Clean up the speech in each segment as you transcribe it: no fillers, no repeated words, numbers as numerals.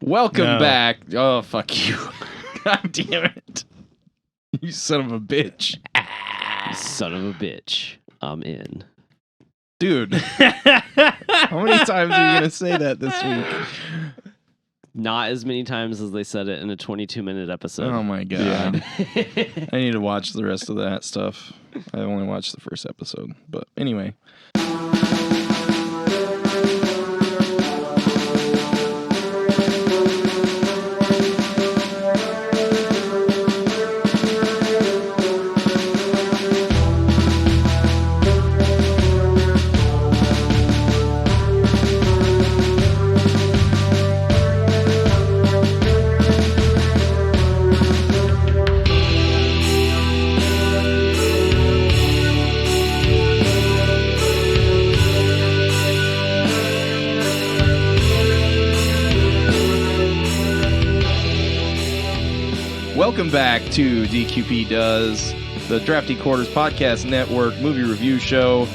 Welcome back. Oh, fuck you. God damn it. You son of a bitch. Son of a bitch. I'm in. Dude. How many times are you going to say that this week? Not as many times as they said it in a 22-minute episode. Oh, my God. I need to watch the rest of that stuff. I only watched the first episode. But anyway. Welcome back to DQP Does, the Drafty Quarters Podcast Network movie review show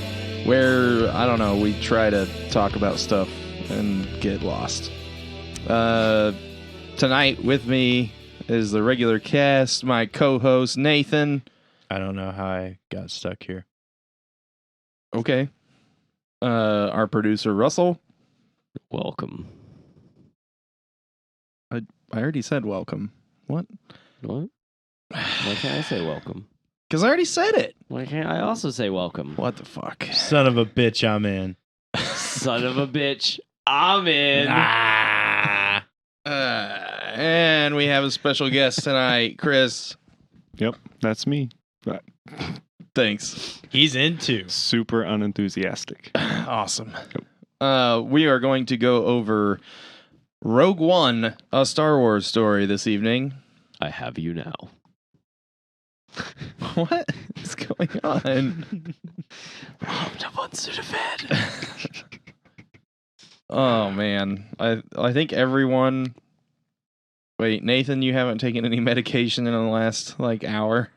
where, I don't know, we try to talk about stuff and get lost. Tonight with me is the regular cast, my co-host Nathan. I don't know how I got stuck here. Okay. Our producer Russell. Welcome. I already said welcome. What? What? Why can't I say welcome? Because I already said it. Why can't I also say welcome? What the fuck? Son of a bitch, I'm in. Son of a bitch. I'm in. And we have a special guest tonight, Chris. Yep, that's me. Thanks. He's into. Super unenthusiastic. Awesome. We are going to go over Rogue One, a Star Wars story this evening. I have you now. What is going on? Oh, man. I think everyone... Wait, Nathan, you haven't taken any medication in the last, hour?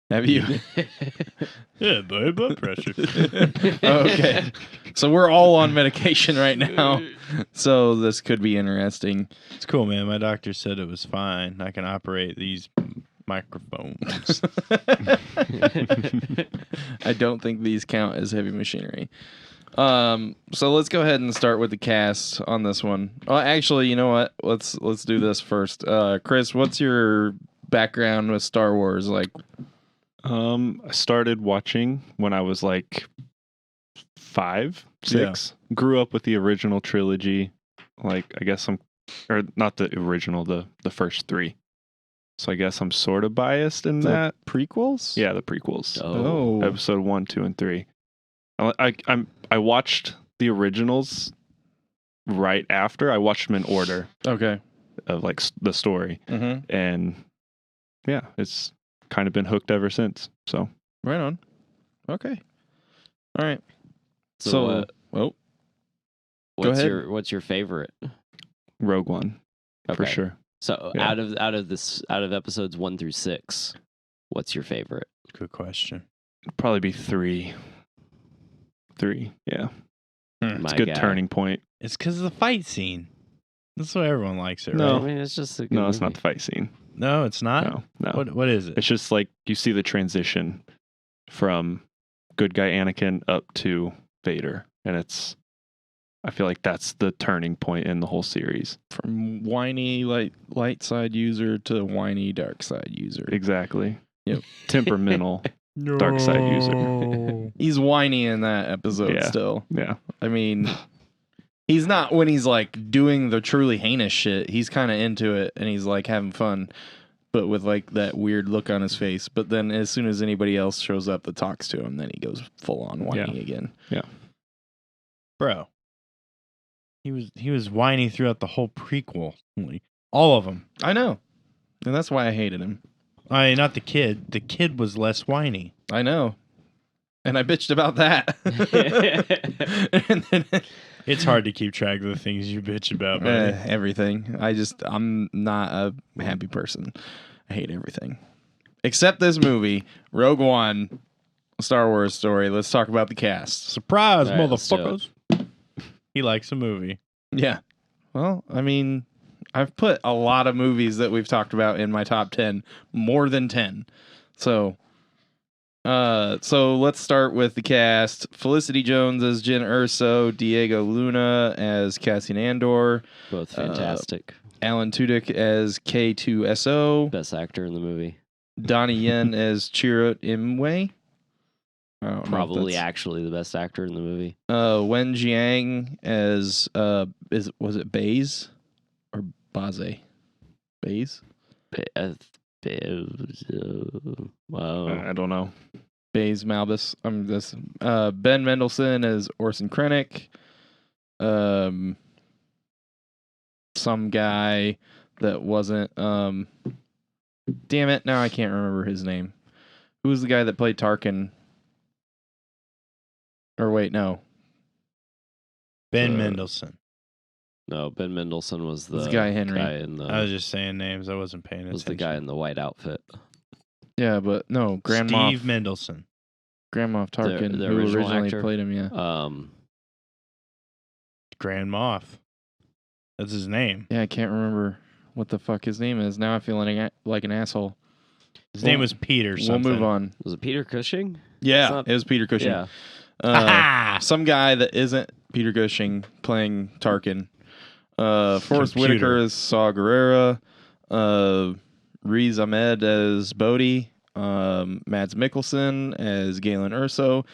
Have you? Yeah, blood pressure. Okay. So we're all on medication right now. So this could be interesting. It's cool, man. My doctor said it was fine. I can operate these microphones. I don't think these count as heavy machinery. So let's go ahead and start with the cast on this one. Well, actually, you know what? Let's do this first. Chris, what's your background with Star Wars? I started watching when I was 5, 6. Yeah. Grew up with the original trilogy. I guess or not the original, the first 3. So I guess I'm sort of biased in that. Prequels? Yeah, the prequels. Oh. Episode 1, 2, and 3. I watched the originals right after. I watched them in order. Okay. Of the story. Mm-hmm. And yeah, it's kind of been hooked ever since. So right on. Okay. All right. So go ahead. What's your favorite? Rogue One, for sure. So Yeah. out of episodes 1 through 6, what's your favorite? Good question. It'd probably be 3. 3, yeah. It's a good guy. turning point. It's because of the fight scene. That's why everyone likes it, No. right? I mean, it's just a good No, it's movie. not the fight scene. No, it's not? No. What is it? It's just you see the transition from good guy Anakin up to Vader. And I feel like that's the turning point in the whole series. From whiny light side user to whiny dark side user. Exactly. Yep. Temperamental. Dark side user. He's whiny in that episode still. Yeah. I mean, he's not when he's doing the truly heinous shit. He's kind of into it and he's having fun, but with that weird look on his face. But then as soon as anybody else shows up that talks to him, then he goes full on whiny again. Yeah. Bro. He was whiny throughout the whole prequel. All of them. I know. And that's why I hated him. I mean, not the kid. The kid was less whiny. I know. And I bitched about that. And then, it's hard to keep track of the things you bitch about, buddy. Everything. I'm not a happy person. I hate everything. Except this movie, Rogue One, a Star Wars story. Let's talk about the cast. Surprise, All right, let's do motherfuckers. He likes a movie. Yeah. Well, I mean, I've put a lot of movies that we've talked about in my top 10, more than 10. So let's start with the cast. Felicity Jones as Jen Erso, Diego Luna as Cassian Andor, Both fantastic. Alan Tudyk as K2SO, Best actor in the movie. Donnie Yen as Chirrut Imwe. I don't know if Probably that's- actually the best actor in the movie. Wen Jiang as was it Baze or Baze? Baze? Wow. I don't know. Baze Malbus. Ben Mendelsohn as Orson Krennic. Some guy that wasn't damn it, now I can't remember his name. Who was the guy that played Tarkin? Or wait, no. Ben Mendelsohn. No, Ben Mendelsohn was the It's Guy Henry. guy in the I was just saying names. I wasn't paying attention. was the guy in the white outfit. Yeah, but no, Grand Steve Moff. Mendelsohn. Grand Moff Tarkin, the who original originally actor? played him, yeah. Grand Moff. That's his name. Yeah, I can't remember what the fuck his name is. Now I feel like an asshole. His name was Peter something. We'll move on. Was it Peter Cushing? Yeah, It's not- it was Peter Cushing. Yeah. Some guy that isn't Peter Cushing playing Tarkin. Forrest Computer. Whitaker as Saw Gerrera. Riz Ahmed as Bodhi. Mads Mikkelsen as Galen Erso.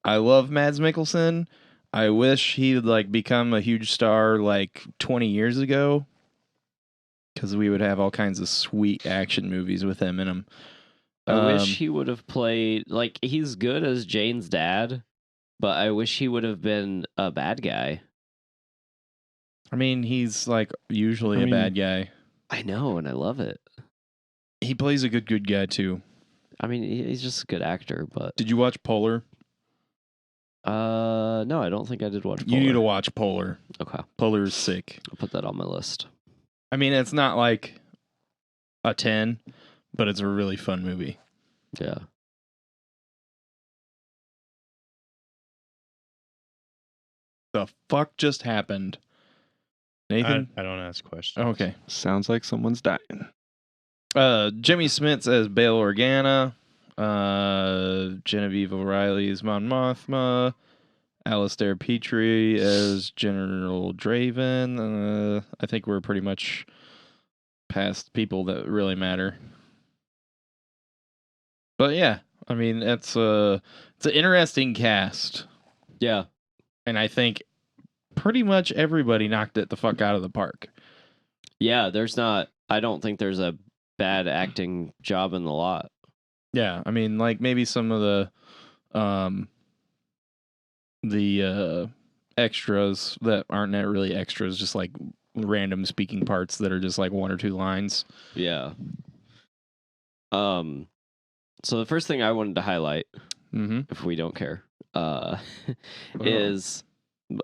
I love Mads Mikkelsen. I wish he would like become a huge star like 20 years ago, because we would have all kinds of sweet action movies with him in them. I wish he would have played like he's good as Jane's dad, but I wish he would have been a bad guy. I mean, he's like usually a bad guy. I know, and I love it. He plays a good guy too. I mean, he's just a good actor, but Did you watch Polar? no, I don't think I did watch. You need to Polar. watch Polar. Okay, Polar is sick. I'll put that on my list. I mean, it's not like a 10, but it's a really fun movie. Yeah. The fuck just happened? Nathan? I don't ask questions. Okay. Sounds like someone's dying. Jimmy Smits as Bail Organa. Genevieve O'Reilly as Mon Mothma. Alistair Petrie as General Draven. I think we're pretty much past people that really matter. But yeah, I mean, it's an interesting cast. Yeah. And I think pretty much everybody knocked it the fuck out of the park. Yeah, I don't think there's a bad acting job in the lot. Yeah, I mean, like maybe some of the extras that aren't really extras, just like random speaking parts that are just like one or two lines. Yeah. So the first thing I wanted to highlight, if we don't care, is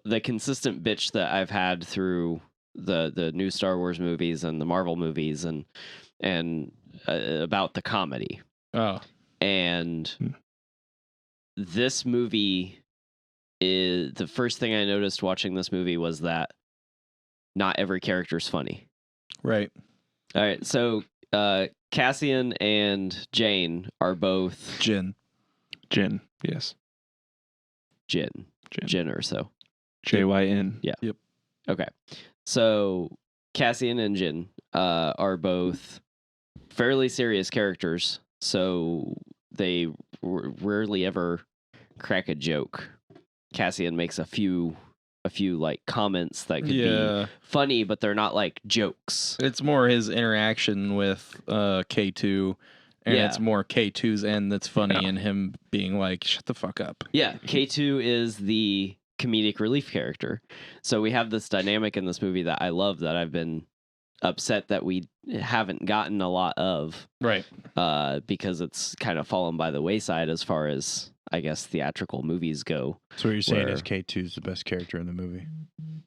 the consistent bitch that I've had through the new Star Wars movies and the Marvel movies and about the comedy. Oh, And this movie is the first thing I noticed watching this movie was that not every character's funny. right. All right, so Cassian and Jane are both Jin. Jin, yes. Jin Erso. JYN. Yeah. Yep. Okay. So Cassian and Jin are both fairly serious characters, so they rarely ever crack a joke. Cassian makes a few like comments that could be funny, but they're not like jokes. It's more his interaction with K2, and Yeah. it's more K2's end that's funny, and him being like, "Shut the fuck up." Yeah, K2 is the comedic relief character. So we have this dynamic in this movie that I love, that I've been upset that we haven't gotten a lot of, Right. because it's kind of fallen by the wayside as far as, I guess, theatrical movies go. So what you're saying Where- is K2 is the best character in the movie.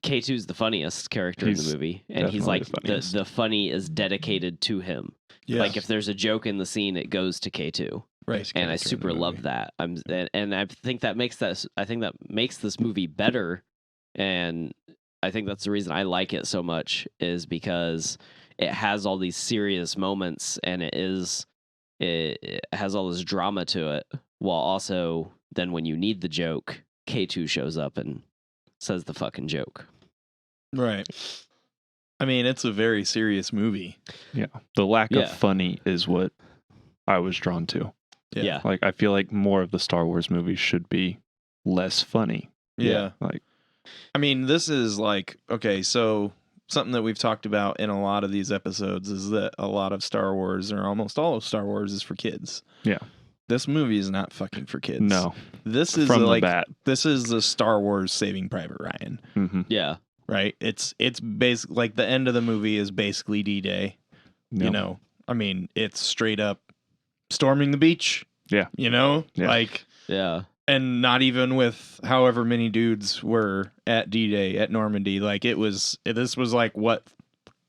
K2's the funniest character in He's the movie, and he's like definitely the funniest. the funny is dedicated to him. Yeah. Like if there's a joke in the scene, it goes to K2. Right. Best And I character in the super love movie. that. And I think that makes this movie better, and I think that's the reason I like it so much, is because it has all these serious moments, and it has all this drama to it, while also then when you need the joke, K2 shows up and says the fucking joke. Right. I mean, it's a very serious movie. Yeah. The lack Yeah. of funny is what I was drawn to. Yeah. Like, I feel like more of the Star Wars movies should be less funny. Yeah. Like, I mean, this is like, okay, so something that we've talked about in a lot of these episodes is that a lot of Star Wars, or almost all of Star Wars, is for kids. Yeah. This movie is not fucking for kids. no. This is From the like bat. this is the Star Wars Saving Private Ryan, Mm-hmm. Yeah. right? It's basically like the end of the movie is basically D-Day. You know, I mean, it's straight up storming the beach. Yeah. You know, Yeah. like, Yeah. and not even with however many dudes were at D-Day at Normandy. Like this was like what,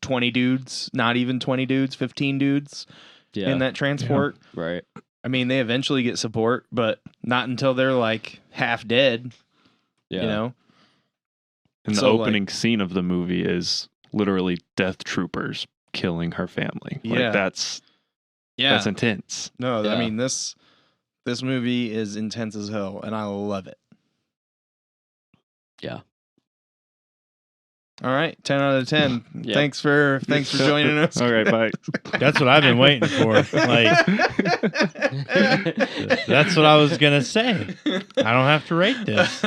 20 dudes, not even 20 dudes, 15 dudes Yeah. in that transport. Right. I mean, they eventually get support, but not until they're like half dead, Yeah. you know? And the So, like- opening scene of the movie is literally death troopers killing her family. Like, Yeah. that's intense. No, I Yeah. mean, this movie is intense as hell, and I love it. Yeah. All right, 10 out of 10. Yeah. Thanks for joining us. All right, bye. That's what I've been waiting for. Like, that's what I was gonna say. I don't have to rate this.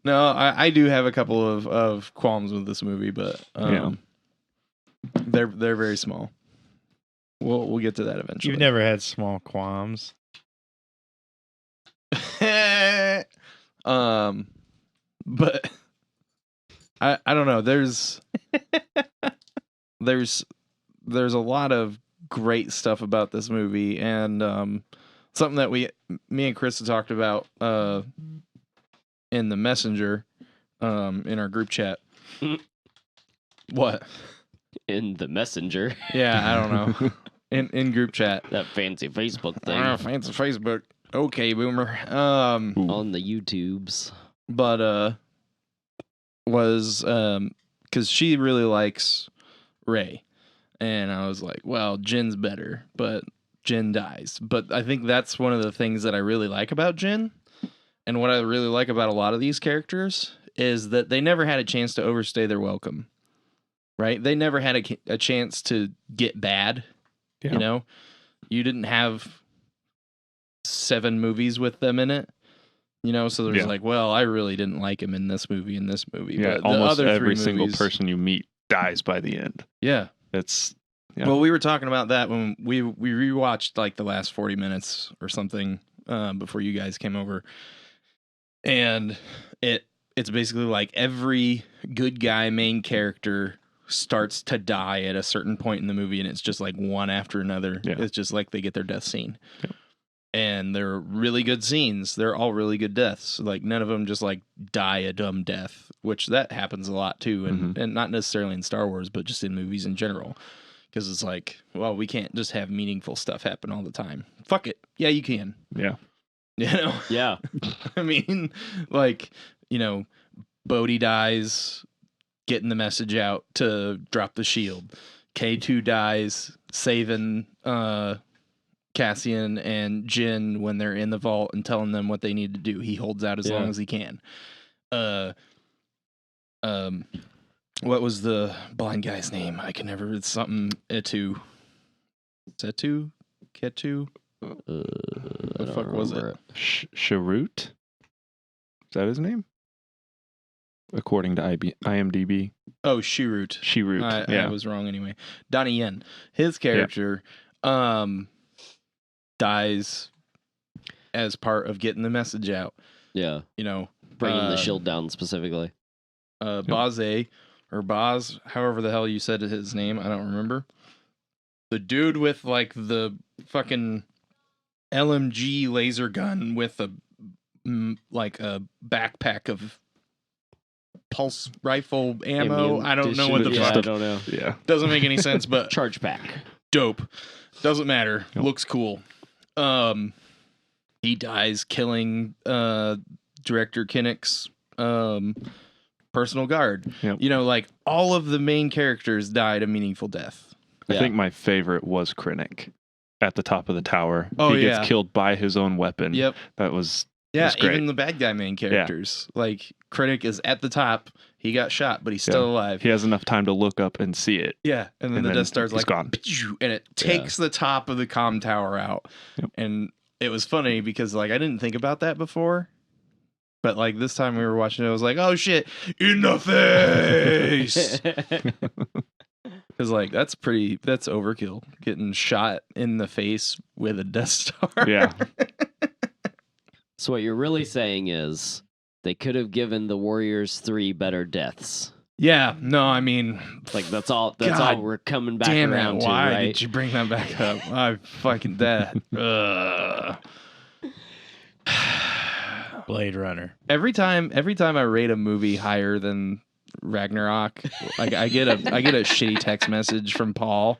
No, I do have a couple of qualms with this movie, but they're very small. We'll get to that eventually. You've never had small qualms. But I don't know. There's a lot of great stuff about this movie, and something that me and Chris talked about in the messenger in our group chat. What? In the messenger. Yeah, I don't know. In group chat. That fancy Facebook thing. Fancy Facebook. Okay, boomer. On the YouTubes. But was because she really likes Ray, and I was like, well, Jin's better, but Jin dies. But I think that's one of the things that I really like about Jin, and what I really like about a lot of these characters is that they never had a chance to overstay their welcome. Right? They never had a chance to get bad. Yeah. You know, you didn't have 7 movies with them in it. You know, so there's like, well, I really didn't like him in this movie, Yeah, but the almost other every 3 single movies, person you meet dies by the end. Yeah. It's Yeah. Well, we were talking about that when we rewatched like the last 40 minutes or something before you guys came over, and it's basically like every good guy main character starts to die at a certain point in the movie, and it's just like one after another. Yeah. It's just like they get their death scene. Yeah. And they're really good scenes. They're all really good deaths. Like none of them just like die a dumb death, which that happens a lot too, and not necessarily in Star Wars, but just in movies in general. Because it's like, well, we can't just have meaningful stuff happen all the time. Fuck it. Yeah, you can. Yeah. You know? Yeah. I mean, like, you know, Bodhi dies getting the message out to drop the shield. K2 dies saving Cassian and Jin when they're in the vault and telling them what they need to do. He holds out as long as he can. What was the blind guy's name? I can never. It's something Etu. Setu? Ketu? I The don't fuck was remember it? Sharut? Is that his name? According to IMDb. Oh, Shirut. Shirut. I was wrong anyway. Donnie Yen. His character dies as part of getting the message out. Yeah. You know, Bringing the shield down specifically. Baze, or Boz, however the hell you said his name, I don't remember. The dude with like the fucking LMG laser gun with a backpack of pulse rifle ammo. I don't know what the Yeah, I fuck. don't know. Yeah. Doesn't make any sense, but Charge pack. dope. Doesn't matter. Yep. Looks cool. He dies killing director Kinnick's personal guard. Yep. You know, like all of the main characters died a meaningful death. I Yeah. think my favorite was Krennic at the top of the tower. Oh, he yeah. gets killed by his own weapon. Yep. That was Yeah, was great. even the bad guy main characters. Like Krennic is at the top. He got shot, but he's still alive. He has enough time to look up and see it. Yeah, and then And the then Death Star's he's like, gone. and it takes the top of the comm tower out. Yep. And it was funny because like I didn't think about that before, but like this time we were watching it, I was like, oh shit, in the face, because like that's overkill, getting shot in the face with a Death Star. Yeah. So what you're really saying is they could have given the Warriors 3 better deaths. Yeah, no, I mean, Like that's all God we're coming back damn around it, to, why right? did you bring that back up? I fucking that. Blade Runner. Every time I rate a movie higher than Ragnarok, like I get a shitty text message from Paul,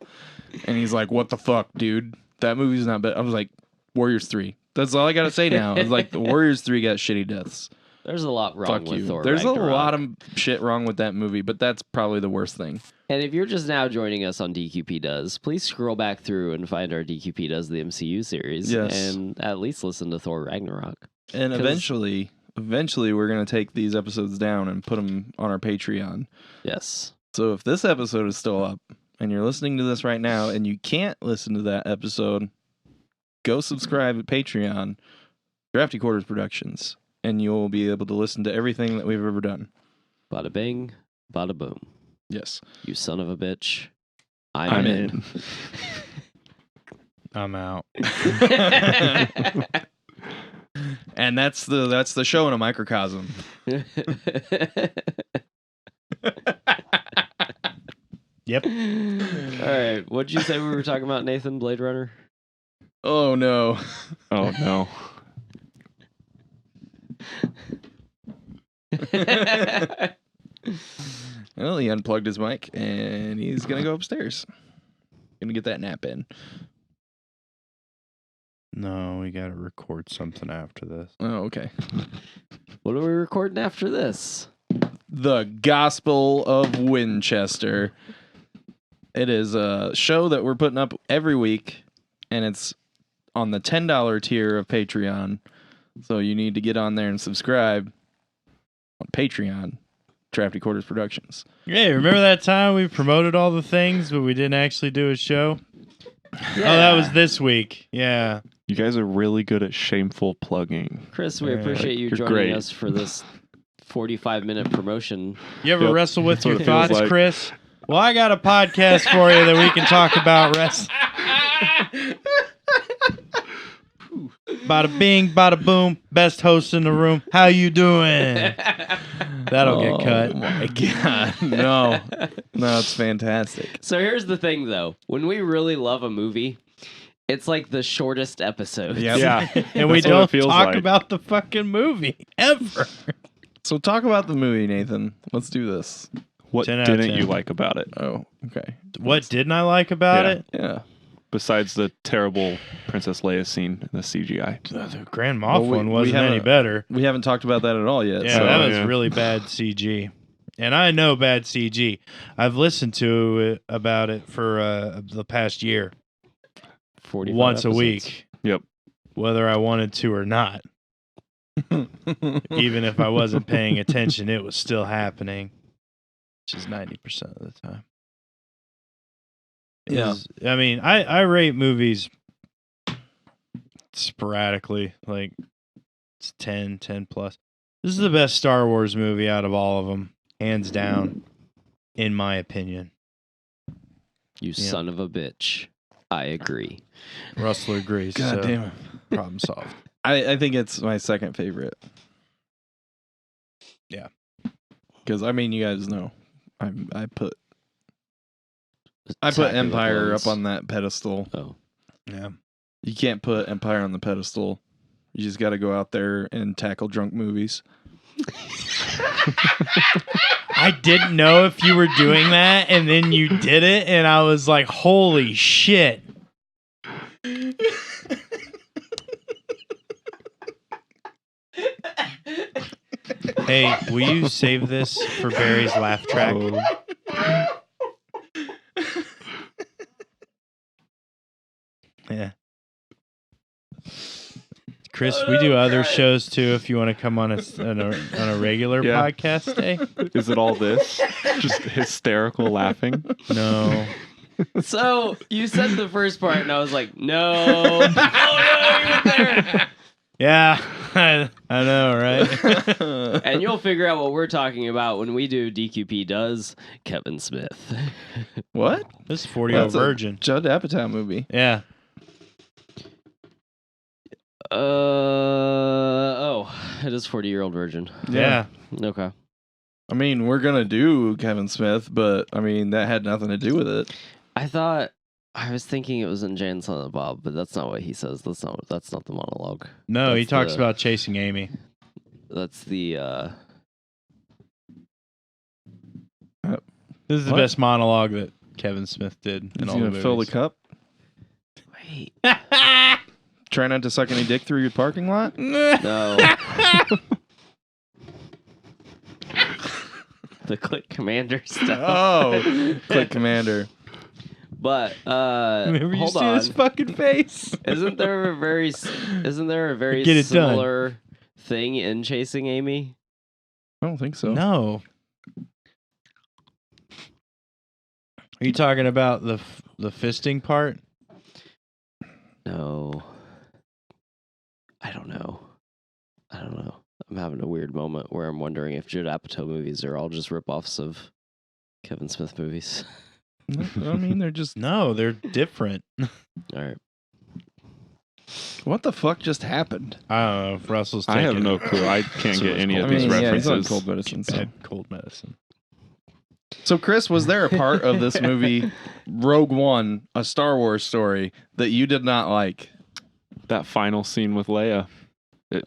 and he's like, "What the fuck, dude? That movie's not bad." I was like, "Warriors 3." That's all I gotta say now. It's like the Warriors 3 got shitty deaths. There's a lot wrong Fuck with you. Thor There's Ragnarok. a lot of shit wrong with that movie, but that's probably the worst thing. And if you're just now joining us on DQP Does, please scroll back through and find our DQP Does the MCU series, Yes. and at least listen to Thor Ragnarok. And 'Cause- eventually, we're gonna take these episodes down and put them on our Patreon. Yes. So if this episode is still up and you're listening to this right now and you can't listen to that episode, go subscribe at Patreon, Drafty Quarters Productions, and you'll be able to listen to everything that we've ever done. Bada bing, bada boom. Yes. You son of a bitch. I'm in. I'm out. And that's the show in a microcosm. Yep. All right. What'd you say we were talking about, Nathan? Blade Runner? Oh no. Oh no. Well, he unplugged his mic and he's gonna go upstairs. Gonna get that nap in. No, we got to record something after this. Oh, okay. What are we recording after this? The Gospel of Winchester. It is a show that we're putting up every week, and it's on the $10 tier of Patreon. So you need to get on there and subscribe on Patreon, Drafty Quarters Productions. Hey, remember that time we promoted all the things, but we didn't actually do a show? Yeah. Oh, that was this week. Yeah. You guys are really good at shameful plugging. Chris, we Yeah. appreciate you You're joining great. us for this 45-minute promotion. You ever Yep. wrestle with That's your what it feels thoughts, like. Chris? Well, I got a podcast for you that we can talk about wrestling. Bada bing, bada boom. Best host in the room. How you doing? That'll get cut. Oh my God. No. No, it's fantastic. So here's the thing, though. When we really love a movie, it's like the shortest episode. Yep. Yeah. And we That's what it don't feels talk like. about the fucking movie ever. So talk about the movie, Nathan. Let's do this. What 10 out of didn't 10. you like about it? Oh, okay. What didn't I like about Yeah. it? Yeah. Besides the terrible Princess Leia scene in the CGI. The Grand Moff Well, we- one we wasn't any haven't- better. We haven't talked about that at all yet. Yeah, so. that was yeah. really bad CG. And I know bad CG. I've listened to it about it for the past year, 45 once a episodes. week, Yep. whether I wanted to or not. Even if I wasn't paying attention, it was still happening, which is 90% of the time. Yeah. I mean, I rate movies sporadically, like it's 10 plus. This is the best Star Wars movie out of all of them, hands down, in my opinion. You Yeah. son of a bitch. I agree. Russell agrees. God so damn it. problem solved. I think it's my second favorite. Yeah. Because I mean, you guys know, I put Attack of the Empire Clones. up on that pedestal. Oh. Yeah. You can't put Empire on the pedestal. You just got to go out there and tackle drunk movies. I didn't know if you were doing that, and then you did it, and I was like, holy shit. Hey, will you save this for Barry's laugh track? Yeah. Chris, we do other shows too. If you want to come on a regular Yeah. podcast day. Is it all this? Just hysterical laughing? No. So you said the first part, and I was like, no. Oh no, you went there. Yeah, I know, right? And you'll figure out what we're talking about when we do DQP does Kevin Smith. What? This 40-year-old That's a virgin. Judd Apatow movie. Yeah. It is 40-year-old virgin. Yeah. Okay. I mean, we're gonna do Kevin Smith, but I mean that had nothing to do with it. I was thinking it was in Jay and Silent Bob, but that's not what he says. That's not the monologue. No, he That's talks the- about chasing Amy. That's the This is the What? best monologue that Kevin Smith did in He's all the gonna movies. fill the cup. wait. Try not to suck any dick through your parking lot. No. The Click Commander stuff. Oh, Click Commander. But Remember, you hold see on. his fucking face. Isn't there a very Get it done. similar thing in Chasing Amy? I don't think so. No. Are you talking about the fisting part? No. I don't know. I'm having a weird moment where I'm wondering if Judd Apatow movies are all just ripoffs of Kevin Smith movies. I mean, they're just. No, they're different. All right. What the fuck just happened? I don't know if Russell's I taking have no clue. I can't So get it's any cold. of I these mean, yeah, he's on references. cold medicine. So. bad cold medicine. So, Chris, was there a part of this movie, Rogue One, a Star Wars story, that you did not like? That final scene with Leia,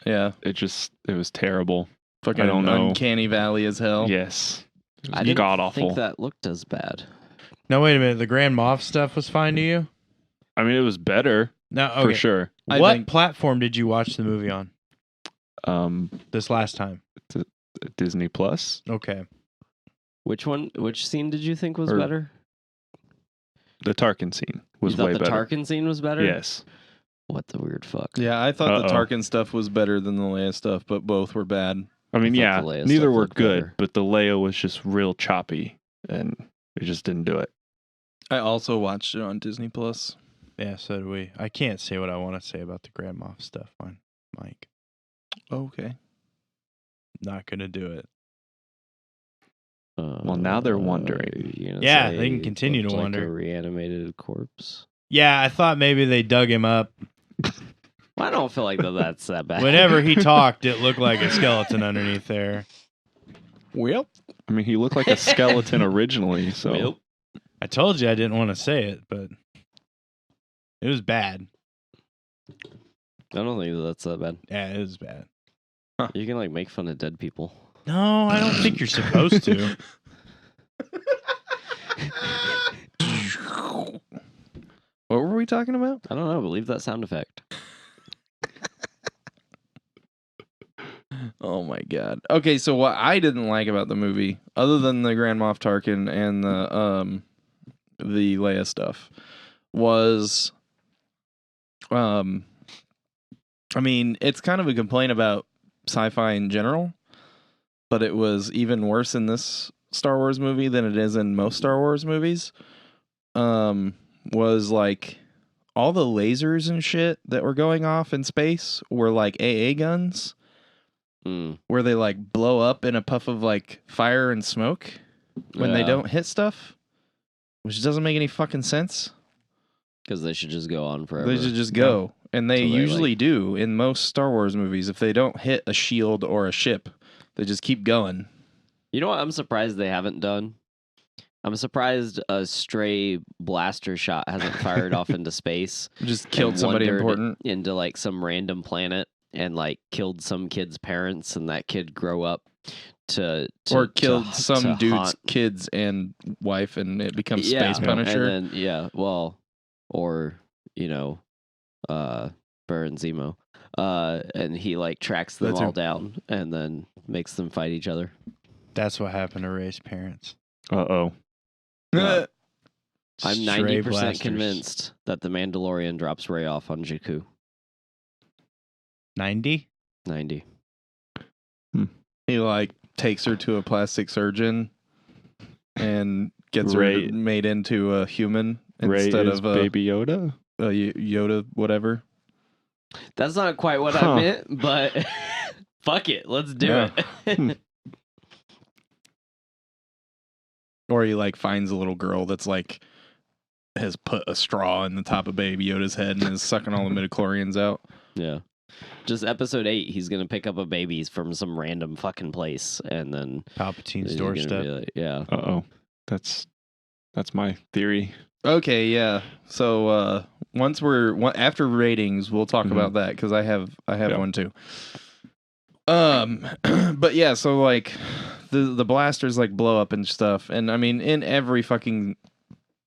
Yeah, it was terrible. fucking I don't know. uncanny valley as hell. Yes. It I was didn't god awful. think that looked as bad. No, wait a minute. The Grand Moff stuff was fine to you? I mean, it was better No, okay. for sure. I What think- platform did you watch the movie on this last time? Disney Plus. Okay. Which scene did you think was Or- better? The Tarkin scene was You thought way the better. Tarkin scene was better? Yes. What the weird fuck? Yeah, I thought the Uh-oh. Tarkin stuff was better than the Leia stuff, but both were bad. I mean, thought yeah, the Leia neither stuff were looked good, better. but the Leia was just real choppy, and it just didn't do it. I also watched it on Disney Plus. Yeah, so do we. I can't say what I want to say about the Grand Moff stuff on Mike. Okay. Not going to do it. Well, now they're wondering. you gonna Yeah, say they can continue looked to like wonder. a reanimated corpse. Yeah, I thought maybe they dug him up. Well, I don't feel like that's that bad. Whenever he talked, it looked like a skeleton underneath there. Well, I mean, he looked like a skeleton originally, so Yep. I told you I didn't want to say it, but it was bad. I don't think that's that bad. Yeah, it was bad. You can like make fun of dead people. No, I don't think you're supposed to. what were we talking about? I don't know. Believe that sound effect. Oh my god. Okay, so what I didn't like about the movie, other than the Grand Moff Tarkin and the Leia stuff, was I mean, it's kind of a complaint about sci-fi in general, but it was even worse in this Star Wars movie than it is in most Star Wars movies. Was like all the lasers and shit that were going off in space were like AA guns. Mm. Where they like blow up in a puff of like fire and smoke when they Yeah. don't hit stuff, which doesn't make any fucking sense. Because they should just go on forever. They should just go, and they So they, usually like- do in most Star Wars movies. If they don't hit a shield or a ship, they just keep going. You know what I'm surprised they haven't done? I'm surprised a stray blaster shot hasn't fired off into space. Just killed and somebody wandered important. into like some random planet and like killed some kid's parents, and that kid grow up to Or killed some to dude's haunt- kids and wife, and it becomes Yeah, Space Punisher. And then, yeah, well, or Baron Zemo. and he like tracks them That's all him. down and then makes them fight each other. That's what happened to Ray's parents. Uh-oh. Uh, I'm Stray 90% blasters. convinced that the Mandalorian drops Rey off on Jakku. 90? 90. He like takes her to a plastic surgeon and gets Rey- her made into a human Ray instead is of a Baby Yoda? Yoda, whatever. That's not quite what Huh. I meant, but fuck it. Let's do Yeah. it. Or he like finds a little girl that's like has put a straw in the top of Baby Yoda's head and is sucking all the midichlorians out. Yeah. Just episode 8, he's going to pick up a baby from some random fucking place and then Palpatine's he's gonna doorstep. be like, yeah. Uh-oh. That's my theory. Okay, yeah. So once after ratings, we'll talk Mhm. about that because I have Yeah. one too. But yeah, so like the blasters like blow up and stuff, and I mean in every fucking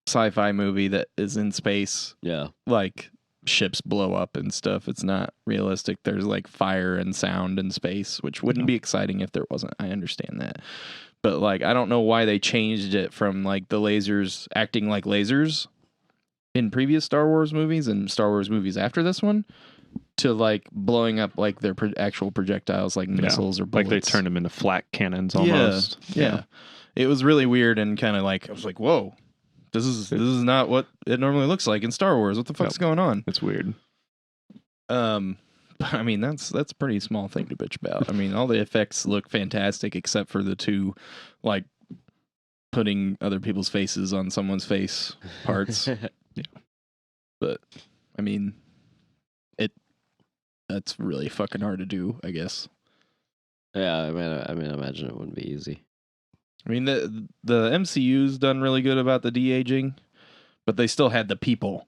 sci-fi movie that is in space, Yeah. like ships blow up and stuff. It's not realistic. There's like fire and sound in space, which wouldn't be exciting if there wasn't. I understand that. But like I don't know why they changed it from like the lasers acting like lasers in previous Star Wars movies and Star Wars movies after this one to like blowing up like their actual projectiles like missiles or bullets. Like they turned them into flak cannons almost. Yeah. It was really weird and kind of like I was like, "Whoa. This is not what it normally looks like in Star Wars. What the fuck's going on?" It's weird. But I mean that's a pretty small thing to bitch about. I mean, all the effects look fantastic except for the two like putting other people's faces on someone's face parts. But I mean that's really fucking hard to do, I guess. Yeah, I mean, I imagine it wouldn't be easy. I mean the MCU's done really good about the de-aging, but they still had the people.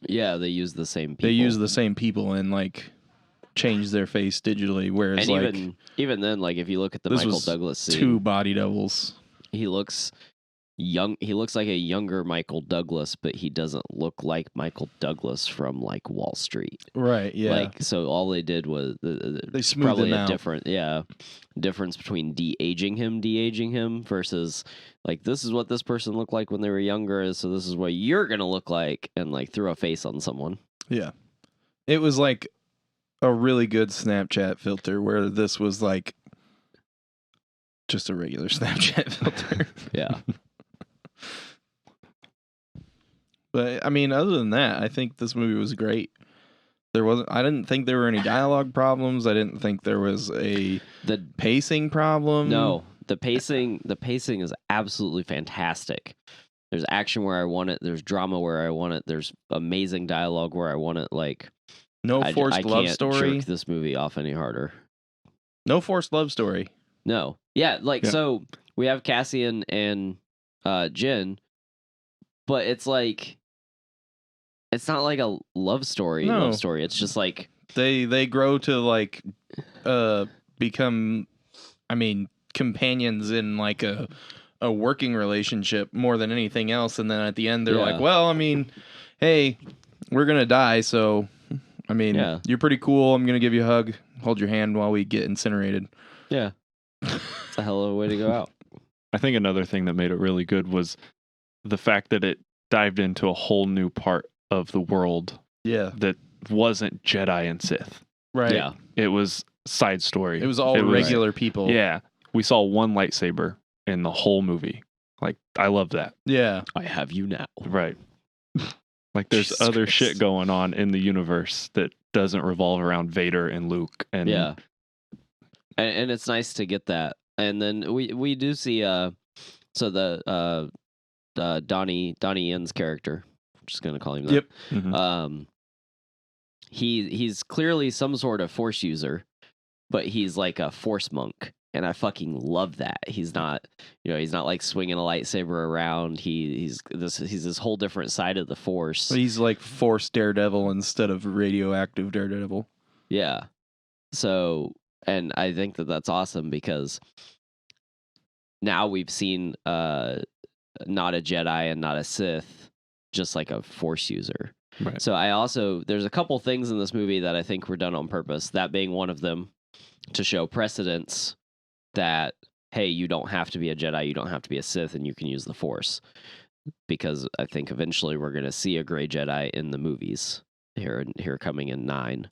Yeah, they use the same people. They use the same people and like change their face digitally, whereas and like even then, like if you look at the this Michael was Douglas scene, two body doubles. he looks young. He looks like a younger Michael Douglas, but he doesn't look like Michael Douglas from like Wall Street. Right, yeah. Like so, all they did was They smoothed probably him a out. difference between de-aging him versus like this is what this person looked like when they were younger, so this is what you're gonna look like, and like threw a face on someone. Yeah. It was like a really good Snapchat filter where this was like just a regular Snapchat filter. Yeah. But I mean, other than that, I think this movie was great. I didn't think there were any dialogue problems. I didn't think there was a The pacing problem. No, the pacing is absolutely fantastic. There's action where I want it. There's drama where I want it. There's amazing dialogue where I want it. Like No forced I love can't story. jerk this movie off any harder. No forced love story. No, yeah, like Yeah. so we have Cassian and Jin, but it's like it's not like a love story. No. Love story. It's just like They grow to like become, I mean, companions in like a working relationship more than anything else, and then at the end they're Yeah. like, well, I mean, hey, we're gonna die, so I mean, Yeah. you're pretty cool. I'm gonna give you a hug, hold your hand while we get incinerated. yeah, it's a hell of a way to go out. I think another thing that made it really good was the fact that it dived into a whole new part of the world Yeah, that wasn't Jedi and Sith. right. Yeah, It was side story. It was all regular people. Yeah. We saw one lightsaber in the whole movie. Like, I love that. Yeah. I have you now. Right. Like, there's Jesus other Christ. shit going on in the universe that doesn't revolve around Vader and Luke. And Yeah, and it's nice to get that. And then we do see so the Donnie Yen's character. I'm just gonna call him that. Yep. Mhm. He's clearly some sort of force user, but he's like a force monk, and I fucking love that. He's not like swinging a lightsaber around. He's this whole different side of the force. He's like Force Daredevil instead of radioactive Daredevil. Yeah. So, and I think that that's awesome because now we've seen not a Jedi and not a Sith, just like a force user. Right. So there's a couple things in this movie that I think were done on purpose, that being one of them, to show precedence that, hey, you don't have to be a Jedi, you don't have to be a Sith, and you can use the Force. Because I think eventually we're going to see a gray Jedi in the movies here coming in 9.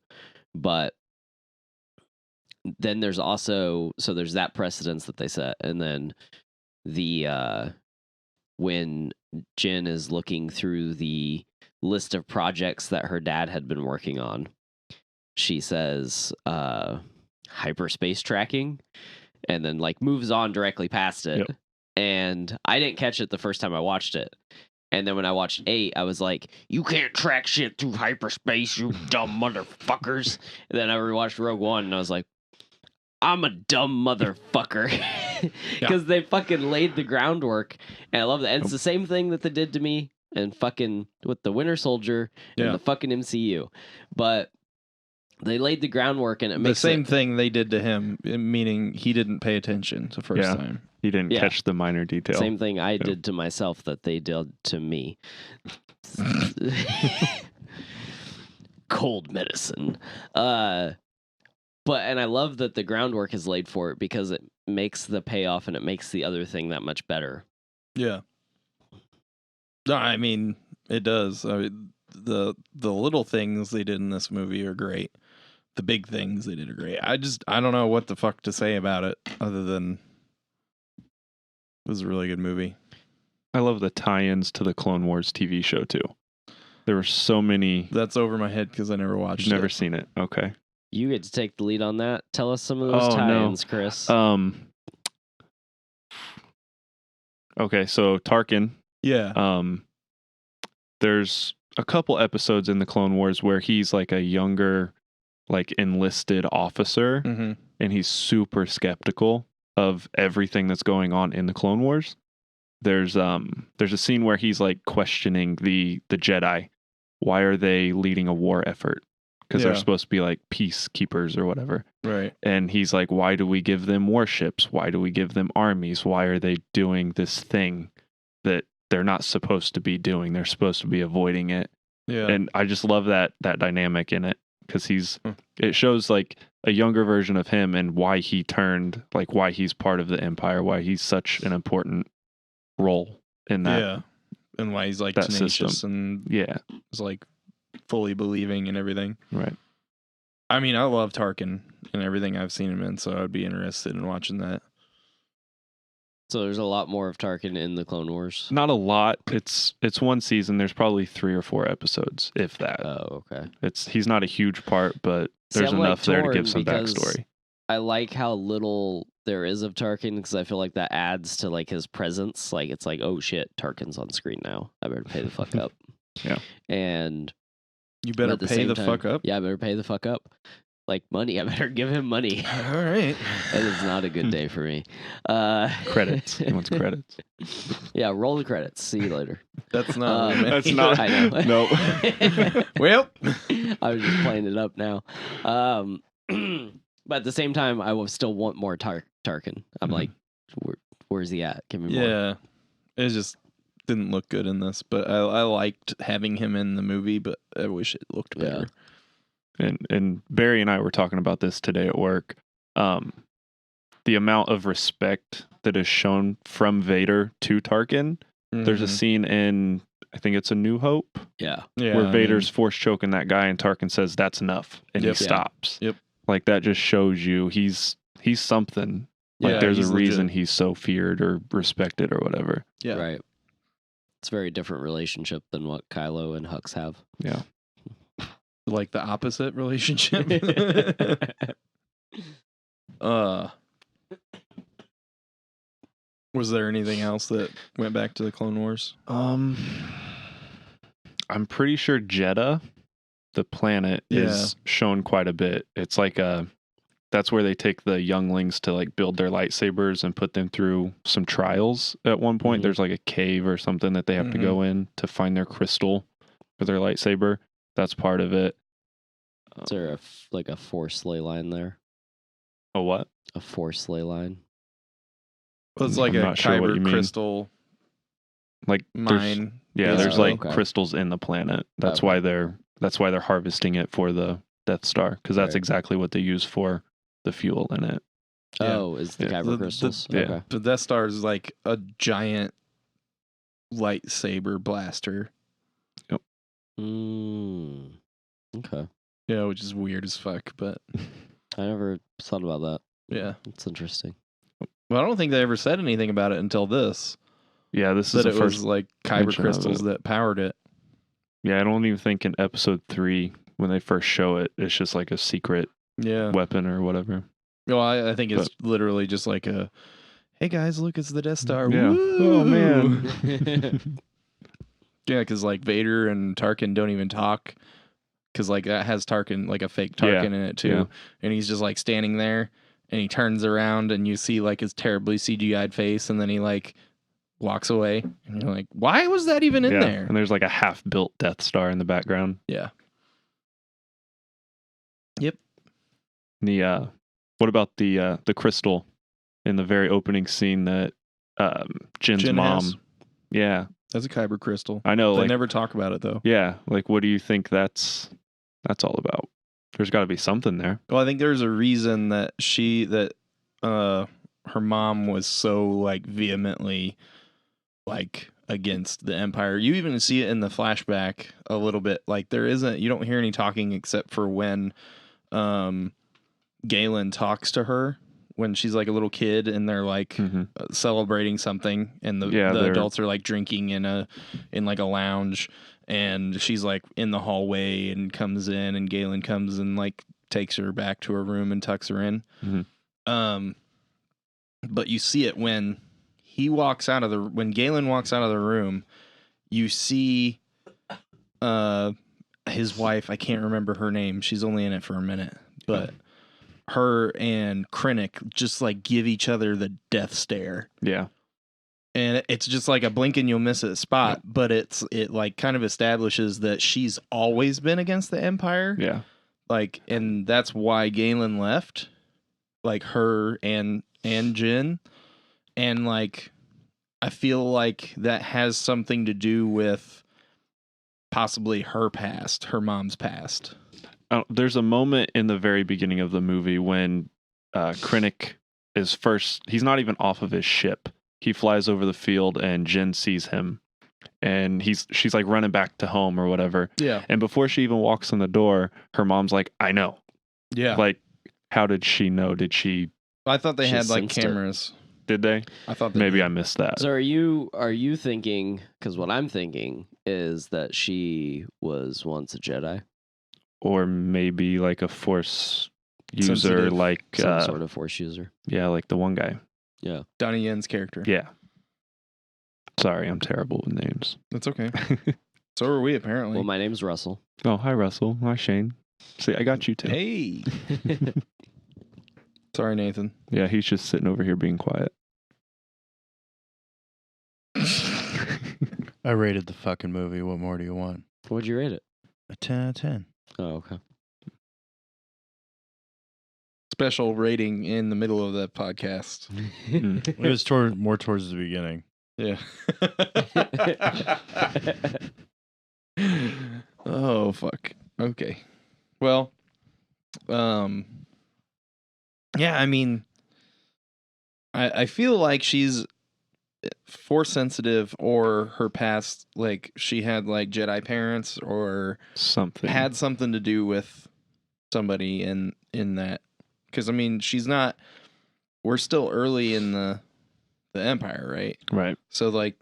But then there's also, so there's that precedence that they set. And then when Jin is looking through the list of projects that her dad had been working on, she says hyperspace tracking, and then like moves on directly past it. Yep. And I didn't catch it the first time I watched it. And then when I watched 8, I was like, you can't track shit through hyperspace, you dumb motherfuckers. And then I rewatched Rogue One, and I was like, I'm a dumb motherfucker. Because they fucking laid the groundwork. And I love that. And it's the same thing that they did to me and fucking with the Winter Soldier and the fucking MCU. But they laid the groundwork, and it makes the same thing they did to him, meaning he didn't pay attention the first time. He didn't catch the minor detail. Same thing I did to myself that they did to me. Cold medicine. And I love that the groundwork is laid for it because it makes the payoff and it makes the other thing that much better. Yeah. No, I mean, it does. I mean, the little things they did in this movie are great. The big things they did are great. I don't know what the fuck to say about it other than it was a really good movie. I love the tie-ins to the Clone Wars TV show too. There were so many. That's over my head because I never watched it. Never seen it. Okay. You get to take the lead on that. Tell us some of those tie-ins, Chris. Okay, so Tarkin. Yeah. There's a couple episodes in the Clone Wars where he's like a younger, like enlisted officer, and he's super skeptical of everything that's going on in the Clone Wars. There's a scene where he's like questioning the Jedi. Why are they leading a war effort? Because they're supposed to be like peacekeepers or whatever. Right. And he's like, why do we give them warships? Why do we give them armies? Why are they doing this thing that they're not supposed to be doing? They're supposed to be avoiding it. Yeah. And I just love that dynamic in it because it shows like a younger version of him and why he turned, like why he's part of the Empire, why he's such an important role in that. Yeah. And why he's like that tenacious system. and is like fully believing in everything. Right. I mean, I love Tarkin and everything I've seen him in, so I'd be interested in watching that. So there's a lot more of Tarkin in the Clone Wars? Not a lot. It's one season. There's probably 3 or 4 episodes, if that. Oh, okay. He's not a huge part, but there's enough there to give some backstory. I like how little there is of Tarkin because I feel like that adds to like his presence. Like it's like, oh shit, Tarkin's on screen now. I better pay the fuck up. Yeah. And you better pay the fuck up. Yeah, I better pay the fuck up. Like money, I better give him money. All right. It is not a good day for me. Credits. He wants credits. Yeah, roll the credits. See you later. That's not. That's not. I know. No. Well, I was just playing it up now. But at the same time, I will still want more Tarkin. I'm like, where's he at? Give me more. Yeah, it just didn't look good in this, but I liked having him in the movie, but I wish it looked better. And Barry and I were talking about this today at work. The amount of respect that is shown from Vader to Tarkin. There's a scene in, I think it's A New Hope. Yeah. Where Vader's force choking that guy and Tarkin says, that's enough. And he stops. Yep. Like that just shows you he's something. Like there's a reason he's so feared or respected or whatever. Yeah. Right. It's a very different relationship than what Kylo and Hux have. Yeah. Like the opposite relationship. Was there anything else that went back to the Clone Wars? I'm pretty sure Jeddah, the planet, is shown quite a bit. It's like that's where they take the younglings to like build their lightsabers and put them through some trials at one point. There's like a cave or something that they have to go in to find their crystal for their lightsaber. That's part of it. Is there a force ley line there? A what? A force ley line. Well, it's like I'm a not sure what you kyber mean. crystal like mine. Yeah, Yeah. there's Oh, like okay. crystals in the planet. That's Okay. why they're harvesting it for the Death Star, because that's Right. exactly what they use for the fuel in it. Yeah. Oh, is the Yeah. kyber crystals? yeah. Okay. The Death Star is like a giant lightsaber blaster. Okay. Yeah, which is weird as fuck, but I never thought about that. yeah. It's interesting. Well, I don't think they ever said anything about it until this. Yeah, this is That the it first. was like kyber mention of crystals it. that powered it. Yeah, I don't even think in episode 3 when they first show it, it's just like a secret Yeah. weapon or whatever. Well, I think it's literally just like a, hey guys, look, it's the Death Star. Yeah. Woo! Oh man. Yeah, because like Vader and Tarkin don't even talk. Because like that has Tarkin, like a fake Tarkin in it too. yeah. And he's just like standing there and he turns around and you see like his terribly CGI'd face and then he like walks away. And you're like, why was that even in there? And there's like a half-built Death Star in the background. Yeah. Yep. The what about the crystal in the very opening scene that Jin's Jin mom? has. Yeah, That's a kyber crystal. I know. They Like, never talk about it though. yeah, like what do you think that's all about? There's got to be something there. Well, I think there's a reason that her mom was so like vehemently like against the Empire. You even see it in the flashback a little bit. Like you don't hear any talking except for when Galen talks to her when she's like a little kid and they're like celebrating something and the adults are like drinking in like a lounge and she's like in the hallway and comes in and Galen comes and like takes her back to her room and tucks her in. But you see it when when Galen walks out of the room, you see his wife, I can't remember her name. She's only in it for a minute, but her and Krennic just like give each other the death stare. Yeah. And it's just like a blink and you'll miss it spot, but it like kind of establishes that she's always been against the Empire. Yeah. Like, and that's why Galen left, like her and Jin. And like, I feel like that has something to do with possibly her past, her mom's past. There's a moment in the very beginning of the movie when Krennic is he's not even off of his ship. He flies over the field and Jin sees him and she's like running back to home or whatever. Yeah. And before she even walks in the door, her mom's like, I know. Yeah. Like, how did she know? Did she? I thought they She had like sensed it. cameras. Did they? I thought they Maybe did. I missed that. So are you thinking, because what I'm thinking is that she was once a Jedi, Or maybe like a Force user, Sensitive. like some sort of Force user. yeah, like the one guy. Yeah. Donnie Yen's character. Yeah. Sorry, I'm terrible with names. That's okay. So are we, apparently. Well, my name's Russell. Oh, hi Russell. Hi Shane. See, I got you too. Hey. Sorry, Nathan. Yeah, he's just sitting over here being quiet. I rated the fucking movie. What more do you want? What'd you rate it? A 10 out of 10. Oh, okay. Special rating in the middle of that podcast. It was more towards the beginning. Yeah. Oh, fuck. Okay. Well, yeah, I mean, I feel like she's Force sensitive, or her past, like she had like Jedi parents or Something. had something to do with somebody in that. Because I mean, we're still early in the Empire, right? Right. So like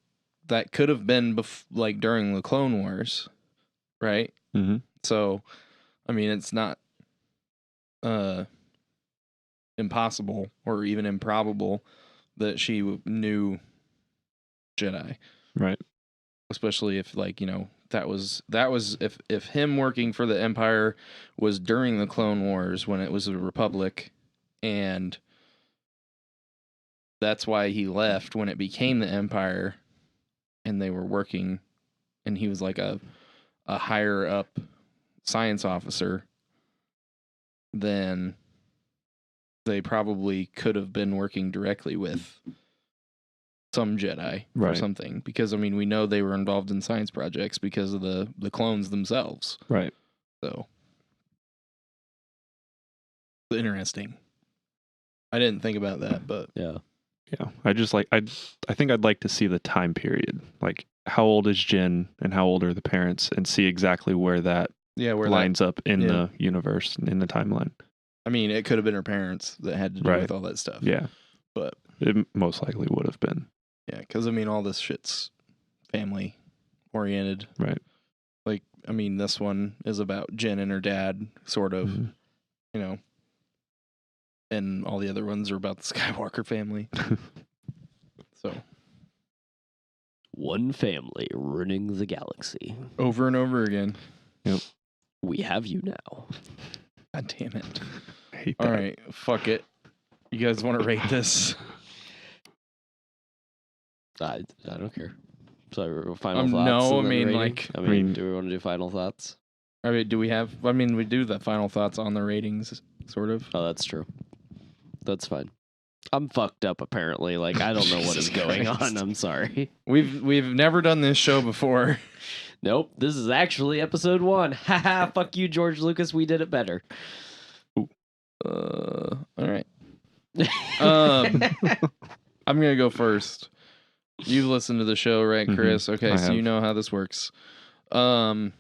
that could have been like during the Clone Wars, right? Mm-hmm. So I mean, it's not impossible or even improbable that she knew Jedi, Right. especially if like, you know, that was if him working for the Empire was during the Clone Wars when it was a Republic, and that's why he left when it became the Empire and they were working, and he was like a higher up science officer, then they probably could have been working directly with some Jedi or Right. something, because I mean we know they were involved in science projects because of the clones themselves. Right. So interesting. I didn't think about that, but Yeah. Yeah. I think I'd like to see the time period. Like, how old is Jin and how old are the parents, and see exactly where that yeah, where lines up in yeah. the universe and in the timeline. I mean, it could have been her parents that had to do Right. with all that stuff. Yeah. But It most likely would have been. yeah, because I mean, all this shit's family oriented. Right. Like, I mean, this one is about Jen and her dad, sort of, Mhm. you know, and all the other ones are about the Skywalker family. So, One family running the galaxy. over and over again. We have you now. God damn it. I hate All that. right, fuck it. You guys want to rate this? I don't care. So final thoughts. no, I and then mean, rating? like- I mean, do we want to do final thoughts? I mean, do we have? I mean, we do the final thoughts on the ratings, sort of. Oh, that's true. That's fine. I'm fucked up apparently. Like I don't know what is Jesus going Christ. on. I'm sorry. We've never done this show before. Nope. This is actually episode 1. Haha. Fuck you, George Lucas. We did it better. All right. I'm gonna go first. You listen to the show, right, Mhm. Chris? Okay, I so you have. know how this works. I'm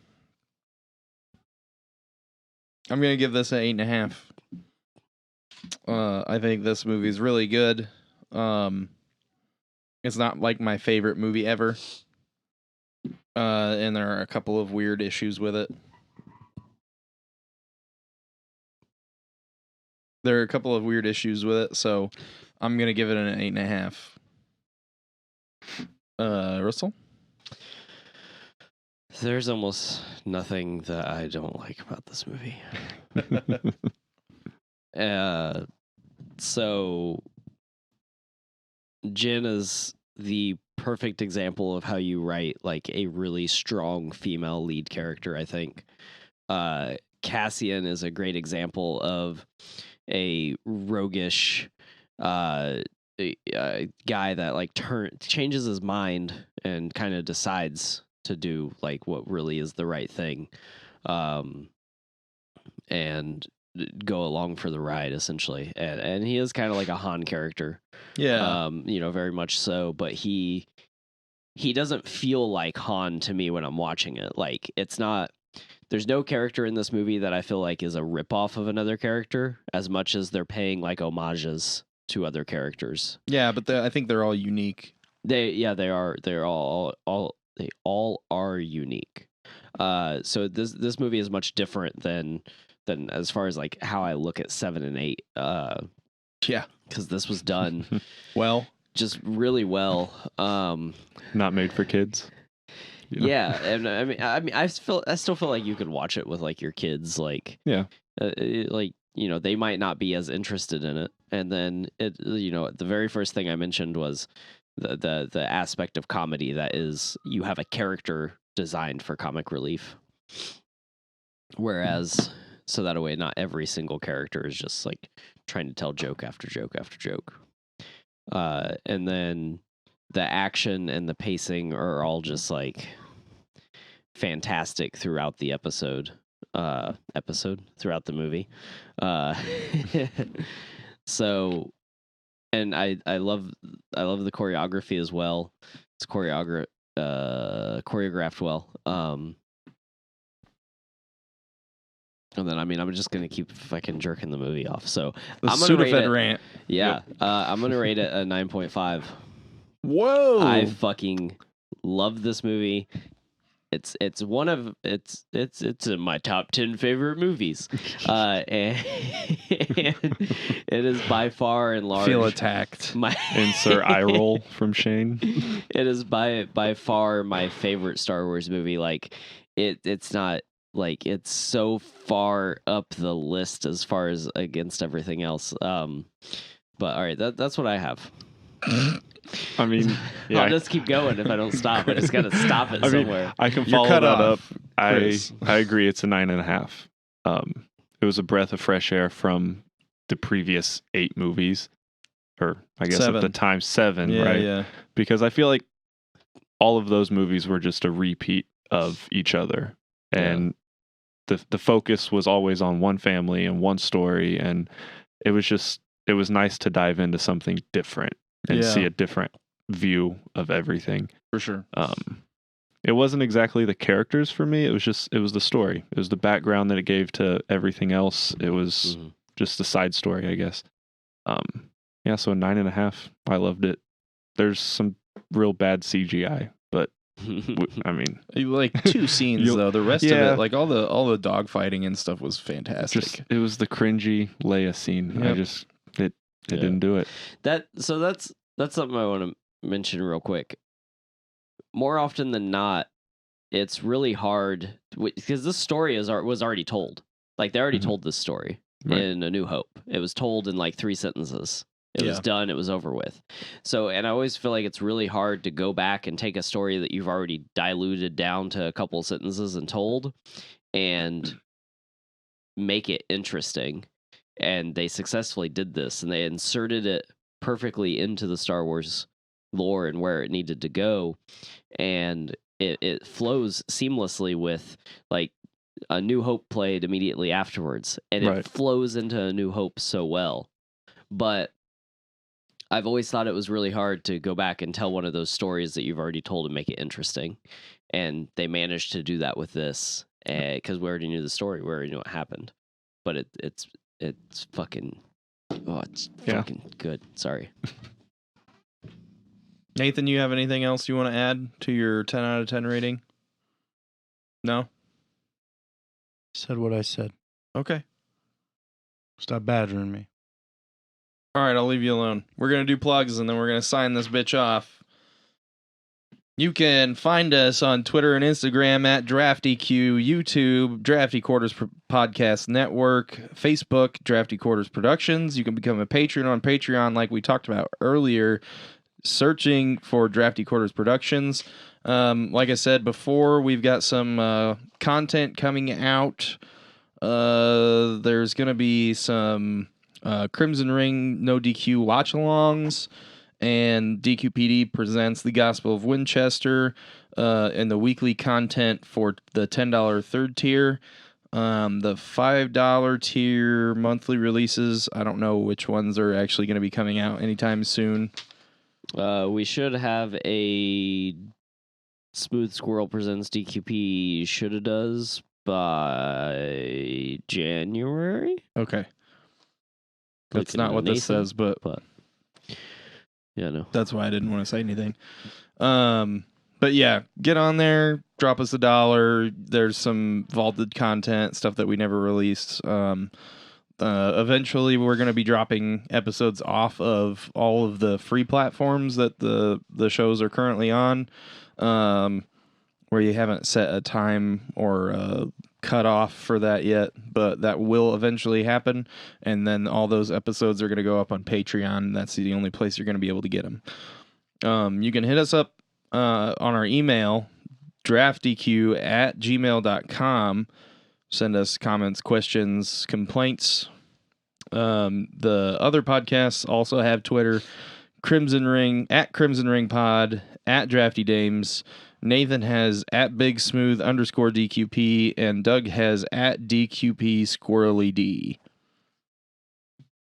gonna give this an 8.5. I think this movie's really good. It's not like my favorite movie ever. And there are a couple of weird issues with it. There are a couple of weird issues with it, so I'm gonna give it an 8.5. Russell? There's almost nothing that I don't like about this movie. So Jin is the perfect example of how you write like a really strong female lead character, I think. Cassian is a great example of a roguish guy that like changes his mind and kind of decides to do like what really is the right thing, and go along for the ride essentially. And he is kind of like a Han character, Yeah. very much so. But he doesn't feel like Han to me when I'm watching it. Like it's not. There's no character in this movie that I feel like is a ripoff of another character, as much as they're paying like homages to other characters. Yeah, but I think they're all unique. They are. They all are unique. So this movie is much different than as far as like how I look at 7 and 8. Yeah. Because this was done Well, just really well. Not made for kids. You know? Yeah, and I still feel like you could watch it with like your kids, like Yeah. They might not be as interested in it, and then the very first thing I mentioned was the aspect of comedy that is you have a character designed for comic relief, whereas so that way not every single character is just like trying to tell joke after joke after joke, and then the action and the pacing are all just like fantastic throughout the throughout the movie. So, and I love the choreography as well. It's choreographed well. And then I'm just gonna keep fucking jerking the movie off. So the I'm gonna rate Sudafed it. rant. Yeah, I'm gonna rate it a 9.5. Whoa! I fucking love this movie. It's in my top 10 favorite movies. And it is by far and large. Feel attacked. Insert eye roll from Shane. It is by far my favorite Star Wars movie. Like it's not like it's so far up the list as far as against everything else. But all right, that's what I have. I mean, yeah, I'll just keep going if I don't stop. I just got to stop it somewhere. I can You're follow cut that off, up. I Chris. agree. It's a 9.5. It was a breath of fresh air from the previous 8 movies. or I guess at the 7. time 7, Yeah, right? yeah. Because I feel like all of those movies were just a repeat of each other, and the focus was always on one family and one story, and it was nice to dive into something different and Yeah. see a different view of everything. For sure. It wasn't exactly the characters for me. It was the story. It was the background that it gave to everything else. It was just a side story, I guess. Yeah, so a 9.5. I loved it. There's some real bad CGI, but I mean, like 2 scenes though. The rest of Yeah. it, like all the dog fighting and stuff, was fantastic. it was the cringy Leia scene. Yep. It didn't do it. That's something I want to mention real quick. More often than not, it's really hard because this story was already told. Like they already told this story in A New Hope. It was told in like 3 sentences. It was done. It was over with. So, and I always feel like it's really hard to go back and take a story that you've already diluted down to a couple of sentences and told, and make it interesting. And they successfully did this, and they inserted it perfectly into the Star Wars lore and where it needed to go, and it flows seamlessly with like A New Hope played immediately afterwards, and it flows into A New Hope so well. But I've always thought it was really hard to go back and tell one of those stories that you've already told and make it interesting, and they managed to do that with this because we already knew the story, we already knew what happened. But it's fucking fucking good. Sorry. Nathan, you have anything else you want to add to your 10 out of 10 rating? No? Said what I said. Okay. Stop badgering me. All right, I'll leave you alone. We're going to do plugs, and then we're going to sign this bitch off. You can find us on Twitter and Instagram at DraftyQ, YouTube, Drafty Quarters Podcast Network, Facebook, Drafty Quarters Productions. You can become a patron on Patreon like we talked about earlier, searching for Drafty Quarters Productions. Like I said before, we've got some content coming out. There's going to be some Crimson Ring No DQ watch-alongs, and DQPD presents The Gospel of Winchester, and the weekly content for the $10 third tier. The $5 tier monthly releases, I don't know which ones are actually going to be coming out anytime soon. We should have a Smooth Squirrel Presents DQP Shoulda Does by January. Okay. That's Looking not at what this Nathan, says, but yeah, no. that's why I didn't want to say anything. But yeah, get on there, drop us $1. There's some vaulted content, stuff that we never released. Eventually, we're going to be dropping episodes off of all of the free platforms that the shows are currently on, where you haven't set a time or a cutoff for that yet, but that will eventually happen. And then all those episodes are going to go up on Patreon. That's the only place you're going to be able to get them. You can hit us up on our email, draftdq@gmail.com. Send us comments, questions, complaints. The other podcasts also have Twitter, Crimson Ring, @CrimsonRingPod, @DraftyDames. Nathan has @BigSmooth_DQP, and Doug has @DQP_SquirrelyD.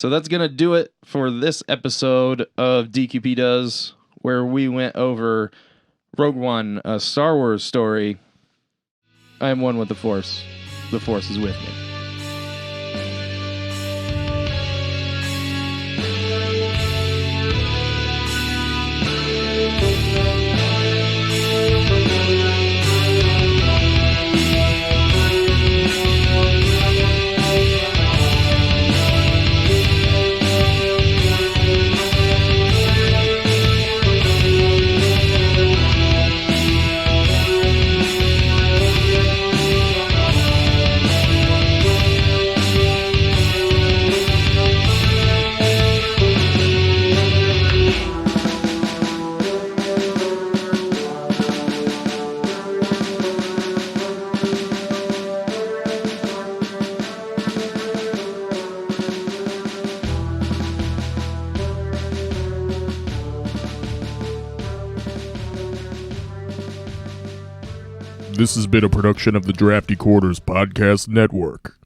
So that's going to do it for this episode of DQP Does, where we went over Rogue One, a Star Wars story. I am one with the Force. The Force is with me. This has been a production of the Drafty Quarters Podcast Network.